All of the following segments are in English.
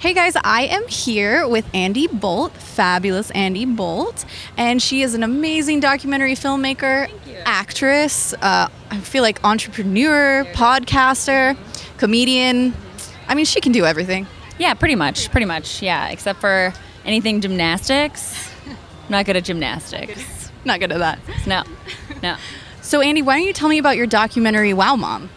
Hey guys, I am here with Andie Bolt, fabulous Andie Bolt, and she is an amazing documentary filmmaker, actress, I feel like entrepreneur, podcaster, comedian. I mean, she can do everything. Yeah, pretty much, yeah, except for anything gymnastics. I'm not good at gymnastics. Not good at that. No. So Andie, why don't you tell me about your documentary, Wow Mom?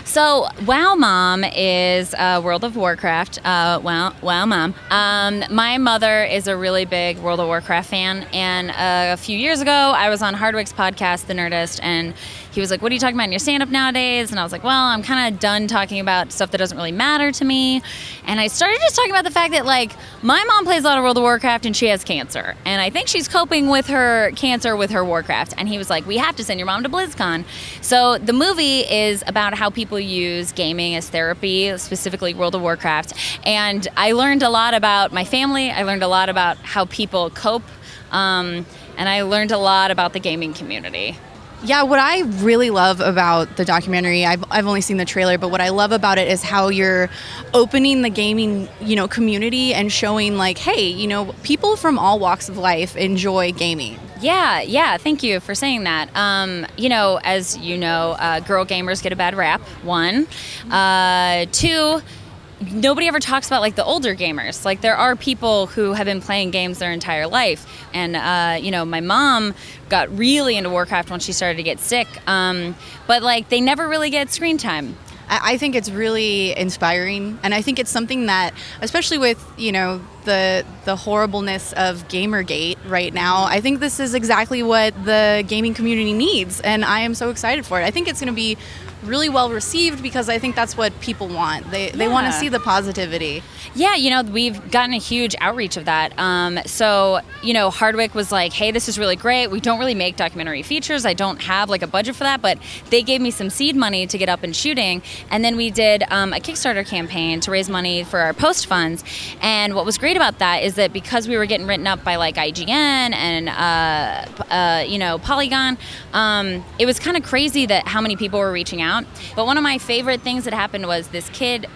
So, Wow Mom is World of Warcraft. Wow Mom. My mother is a really big World of Warcraft fan, and a few years ago, I was on Hardwick's podcast, The Nerdist, and he was like, "What are you talking about in your stand-up nowadays?" And I was like, "Well, I'm kind of done talking about stuff that doesn't really matter to me." And I started just talking about the fact that, like, my mom plays a lot of World of Warcraft, and she has cancer, and I think she's coping with her cancer with her Warcraft. And he was like, "We have to send your mom to BlizzCon." So the movie is about how people use gaming as therapy, specifically World of Warcraft. And I learned a lot about my family. I learned a lot about how people cope. And I learned a lot about the gaming community. Yeah, what I really love about the documentary, I've only seen the trailer, but what I love about it is how you're opening the gaming, community and showing like, hey, people from all walks of life enjoy gaming. Yeah, thank you for saying that. As you know, girl gamers get a bad rap, one. Two, nobody ever talks about like the older gamers. Like there are people who have been playing games their entire life. And, my mom got really into Warcraft when she started to get sick. But like they never really get screen time. I think it's really inspiring, and I think it's something that, especially with, the horribleness of Gamergate right now, I think this is exactly what the gaming community needs, and I am so excited for it. I think it's going to be really well received because I think that's what people want. They want to see the positivity. Yeah, we've gotten a huge outreach of that. Hardwick was like, hey, this is really great. We don't really make documentary features. I don't have like a budget for that, but they gave me some seed money to get up and shooting. And then we did a Kickstarter campaign to raise money for our post funds. And what was great about that is that because we were getting written up by like IGN and, Polygon, it was kind of crazy that how many people were reaching out. But one of my favorite things that happened was this kid,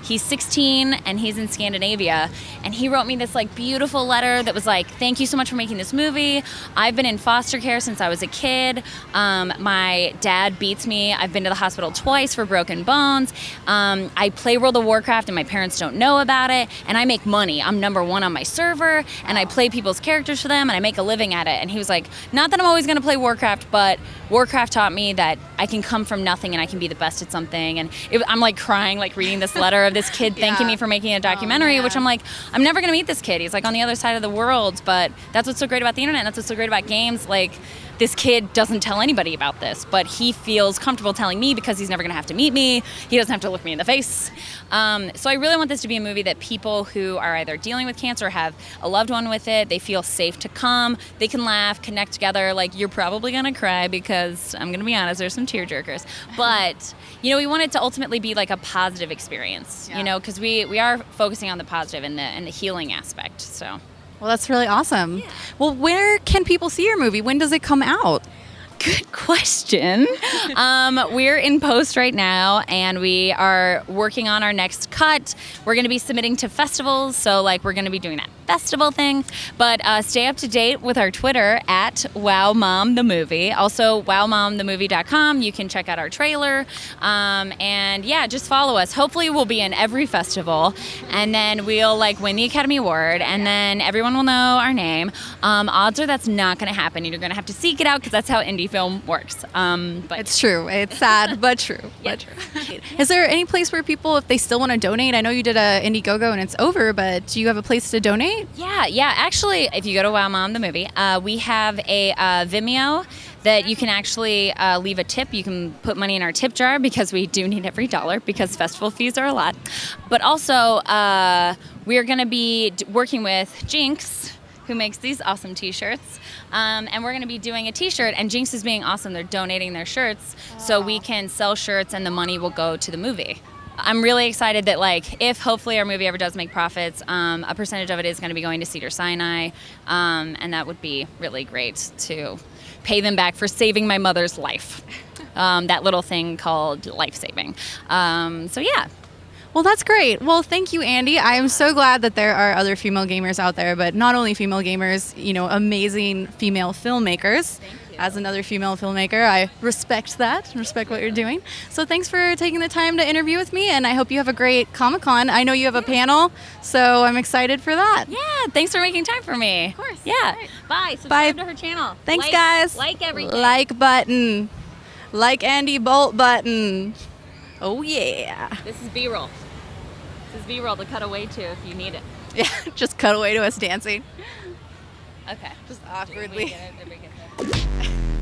he's 16 and he's in Scandinavia, and he wrote me this like beautiful letter that was like, "Thank you so much for making this movie. I've been in foster care since I was a kid. My dad beats me. I've been to the hospital twice for broken bones. I play World of Warcraft and my parents don't know about it, and I make money. I'm #1 on my server, and I play people's characters for them, and I make a living at it." And he was like, "Not that I'm always going to play Warcraft, but Warcraft taught me that I can come from nothing and I can be the best at something." And I'm like crying, like reading this letter of this kid thanking me for making a documentary, which I'm like, I'm never going to meet this kid. He's like on the other side of the world, but that's what's so great about the internet. And that's what's so great about games. Like, this kid doesn't tell anybody about this, but he feels comfortable telling me because he's never going to have to meet me. He doesn't have to look me in the face. So I really want this to be a movie that people who are either dealing with cancer or have a loved one with it, they feel safe to come. They can laugh, connect together. Like, you're probably going to cry because, I'm going to be honest, there's some tearjerkers. But, we want it to ultimately be like a positive experience, because we are focusing on the positive and the healing aspect, so... Well, that's really awesome. Yeah. Well, where can people see your movie? When does it come out? Good question. We're in post right now, and we are working on our next cut. We're going to be submitting to festivals, so we're going to be doing that festival thing. But stay up to date with our Twitter at WowMomTheMovie. Also, WowMomTheMovie.com. You can check out our trailer. And yeah, just follow us. Hopefully, we'll be in every festival, and then we'll win the Academy Award, and then everyone will know our name. Odds are that's not going to happen. You're going to have to seek it out because that's how indie film works. But it's true. It's sad, but true. Yeah. But true. Is there any place where people, if they still want to donate? I know you did a Indiegogo and it's over, but do you have a place to donate? Yeah. Actually, if you go to Wow Mom the Movie, we have a Vimeo that you can actually leave a tip. You can put money in our tip jar because we do need every dollar because festival fees are a lot. But also, we are going to be working with Jinx, who makes these awesome t-shirts. And we're going to be doing a t-shirt, and Jinx is being awesome. They're donating their shirts so we can sell shirts and the money will go to the movie. I'm really excited that if hopefully our movie ever does make profits, a percentage of it is going to be going to Cedars-Sinai, and that would be really great to pay them back for saving my mother's life. That little thing called life-saving. So yeah. Well, that's great. Well, thank you, Andie. I am so glad that there are other female gamers out there, but not only female gamers, amazing female filmmakers. Thank you. As another female filmmaker, I respect that, respect what you're doing. So thanks for taking the time to interview with me, and I hope you have a great Comic-Con. I know you have a panel, so I'm excited for that. Yeah, thanks for making time for me. Of course. Yeah. All right. Bye. Subscribe Bye. to her channel. Thanks, guys. Like everything. Like button. Like Andie Bolt button. Oh, yeah. This is B-roll. This is B-roll to cut away to if you need it. Yeah, just cut away to us dancing. Okay. Just awkwardly. Did we get there?